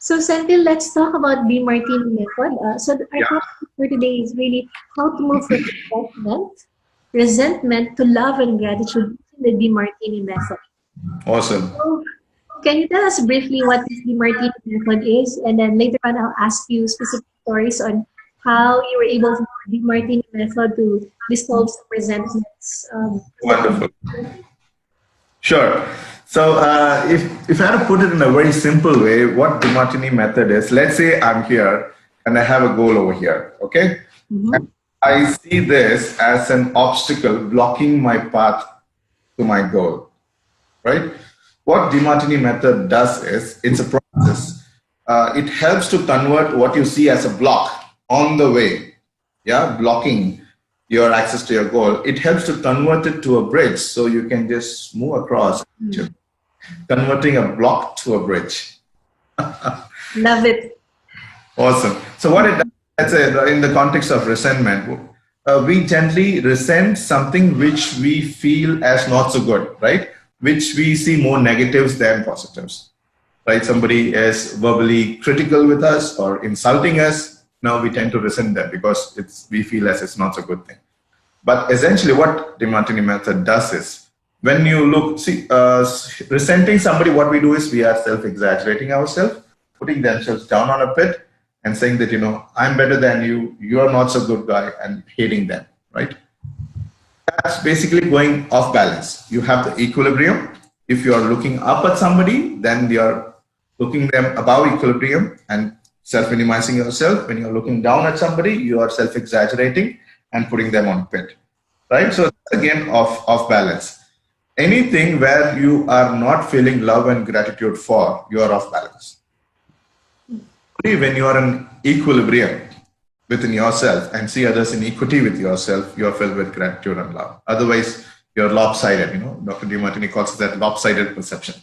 So, Senthil, let's talk about the Demartini Method. Our Yeah, topic for today is really how to move from resentment to love and gratitude using the Demartini Method. awesome. So, can you tell us briefly what this Demartini Method is? And then later on, I'll ask you specific stories on how you were able to use the Demartini Method to dissolve some resentments. Wonderful. Sure. So if I had to put it in a very simple way, what the Demartini method is, let's say I'm here and I have a goal over here, okay? Mhm. I see this as an obstacle blocking my path to my goal, right? What Demartini method does is, it's a process. It helps to convert what you see as a block on the way, yeah, blocking your access to your goal. It helps to convert it to a bridge so you can just move across, converting a block to a bridge. Love it. Awesome. So what it does, let's say in the context of resentment, we gently resent something which we feel as not so good, right? Which we see more negatives than positives, right? Somebody is verbally critical with us or insulting us. Now we tend to resent them because we feel as it's not so good thing. But essentially what the Demartini method does is, when you look, see, resenting somebody, what we do is we are self-exaggerating ourselves, putting themselves down on a pit and saying that, I'm better than you, you're not so good guy, and hating them, right? That's basically going off balance. You have the equilibrium. If you're looking up at somebody, then you're looking them above equilibrium and self-minimizing yourself. When you're looking down at somebody, you are self-exaggerating and putting them on pit, right? So again, off balance. Anything where you are not feeling love and gratitude for, you are off balance. Only when you are in equilibrium within yourself and see others in equity with yourself, you are filled with gratitude and love. Otherwise, you're lopsided. Dr. Demartini calls it that lopsided perception.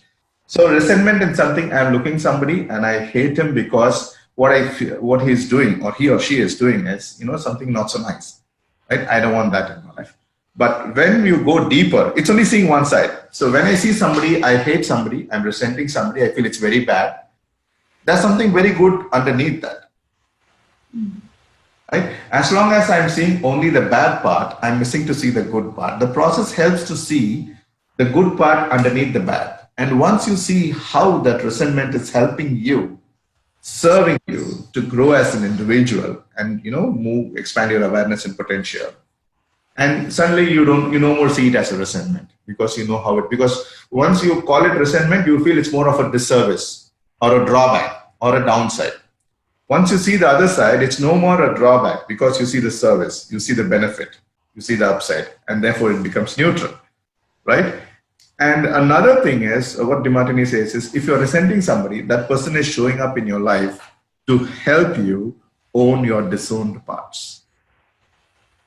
So resentment is something, I'm looking somebody and I hate him because what he's doing or he or she is doing is, something not so nice, right? I don't want that in my life. But when you go deeper, it's only seeing one side. So when I see somebody, I hate somebody, I'm resenting somebody, I feel it's very bad. There's something very good underneath that. Right? As long as I'm seeing only the bad part, I'm missing to see the good part. The process helps to see the good part underneath the bad. And once you see how that resentment is helping you, serving you to grow as an individual and expand your awareness and potential, and suddenly you no more see it as a resentment because you know how it, because once you call it resentment, you feel it's more of a disservice or a drawback or a downside. Once you see the other side, it's no more a drawback because you see the service, you see the benefit, you see the upside, and therefore it becomes neutral, right? And another thing is, what Demartini says is, if you're resenting somebody, that person is showing up in your life to help you own your disowned parts,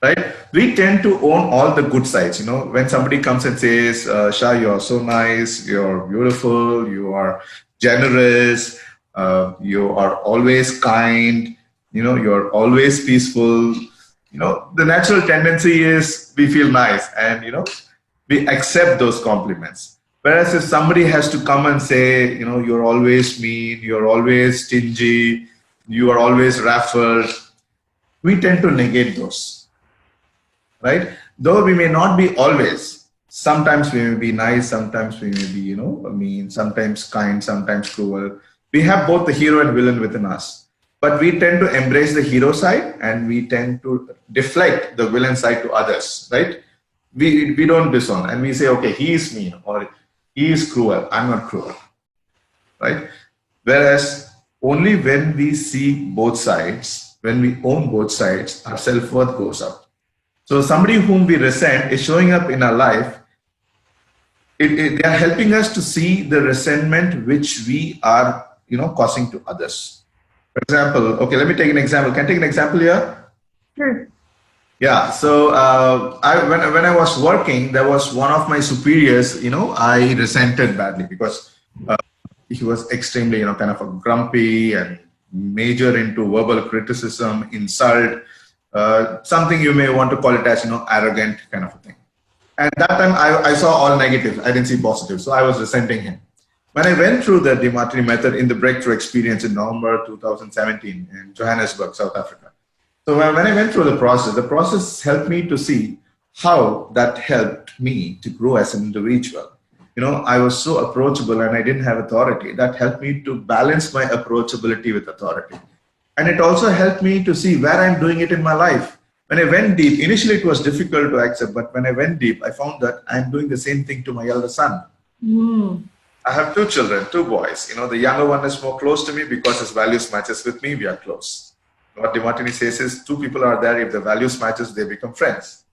right? We tend to own all the good sides. When somebody comes and says, Shah, you're so nice, you're beautiful, you are generous, you are always kind, you're always peaceful. The natural tendency is we feel nice and, we accept those compliments. Whereas if somebody has to come and say, you're always mean, you're always stingy, you are always raffled, we tend to negate those, right? Though we may not be always. Sometimes we may be nice, sometimes we may be, mean, sometimes kind, sometimes cruel. We have both the hero and villain within us. But we tend to embrace the hero side and we tend to deflect the villain side to others, right? We don't disown and we say, okay, he is mean or he is cruel, I'm not cruel, right? Whereas only when we see both sides, when we own both sides, our self-worth goes up. So somebody whom we resent is showing up in our life. They are helping us to see the resentment which we are, causing to others. For example, okay, let me take an example. Can I take an example here? Sure. Yeah. So when I was working, there was one of my superiors. I resented badly because he was extremely, kind of a grumpy and major into verbal criticism, insult, something you may want to call it as, arrogant kind of a thing. And that time I saw all negative. I didn't see positive. So I was resenting him. when I went through the Demartini method in the breakthrough experience in November 2017 in Johannesburg, South Africa. So when I went through the process helped me to see how that helped me to grow as an individual. I was so approachable and I didn't have authority. That helped me to balance my approachability with authority. And it also helped me to see where I'm doing it in my life. When I went deep, initially it was difficult to accept, but when I went deep, I found that I'm doing the same thing to my elder son. Mm. I have two children, two boys. The younger one is more close to me because his values matches with me, we are close. What Demartini says is two people are there, if the values matches, they become friends.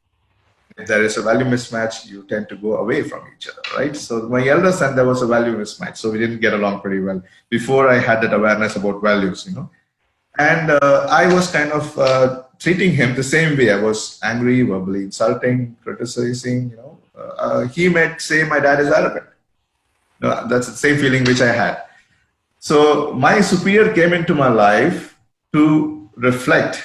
If there is a value mismatch, you tend to go away from each other, right? So my elder son, there was a value mismatch, so we didn't get along pretty well. Before I had that awareness about values, And I was kind of treating him the same way. I was angry, verbally insulting, criticizing, he might say my dad is arrogant. That's the same feeling which I had. So my superior came into my life to reflect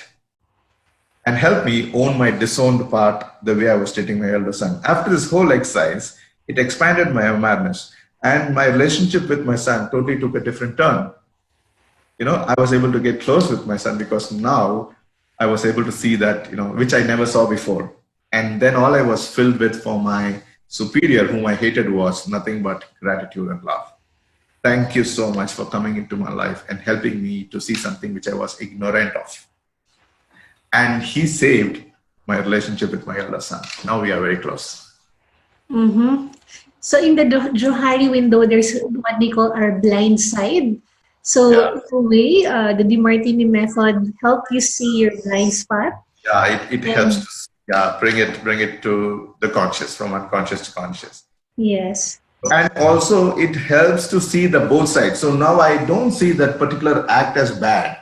and help me own my disowned part the way I was treating my elder son. After this whole exercise, it expanded my awareness and my relationship with my son totally took a different turn. I was able to get close with my son because now I was able to see that, which I never saw before. And then all I was filled with for my superior, whom I hated, was nothing but gratitude and love. Thank you so much for coming into my life and helping me to see something which I was ignorant of. And he saved my relationship with my elder son. Now we are very close. Mm-hmm. So in the Johari window, there's what they call our blind side. So Yeah. in a way, the Demartini method helped you see your blind spot. Yeah, it helps to bring it to the conscious, from unconscious to conscious. Yes. And also it helps to see the both sides. So now I don't see that particular act as bad.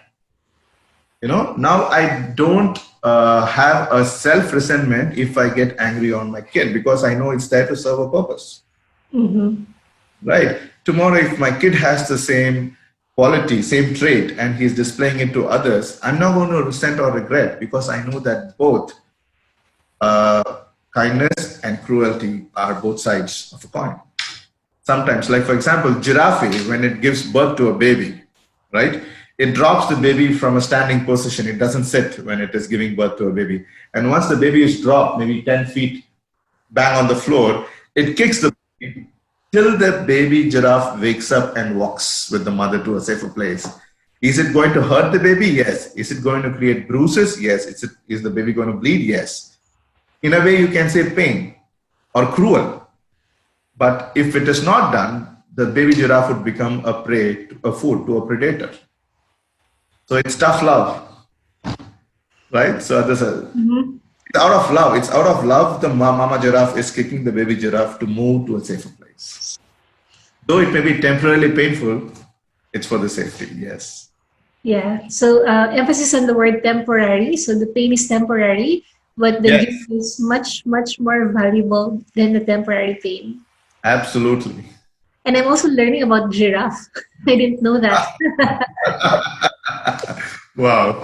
Now I don't have a self-resentment if I get angry on my kid because I know it's there to serve a purpose. Mm-hmm. Right? Tomorrow, if my kid has the same quality, same trait, and he's displaying it to others, I'm not going to resent or regret because I know that both kindness and cruelty are both sides of a coin. Sometimes, like for example, giraffe, when it gives birth to a baby, right? It drops the baby from a standing position. It doesn't sit when it is giving birth to a baby. And once the baby is dropped, maybe 10 feet bang on the floor, it kicks the baby till the baby giraffe wakes up and walks with the mother to a safer place. Is it going to hurt the baby? Yes. Is it going to create bruises? Yes. Is the baby going to bleed? Yes. In a way, you can say pain or cruel. But if it is not done, the baby giraffe would become a prey, a food to a predator. So it's tough love, right? So it's out of love. It's out of love. The mama giraffe is kicking the baby giraffe to move to a safer place. Though it may be temporarily painful, it's for the safety. Yes. Yeah. So emphasis on the word temporary. So the pain is temporary, but the Yes. gift is much, much more valuable than the temporary pain. Absolutely. And I'm also learning about giraffe. I didn't know that. Wow.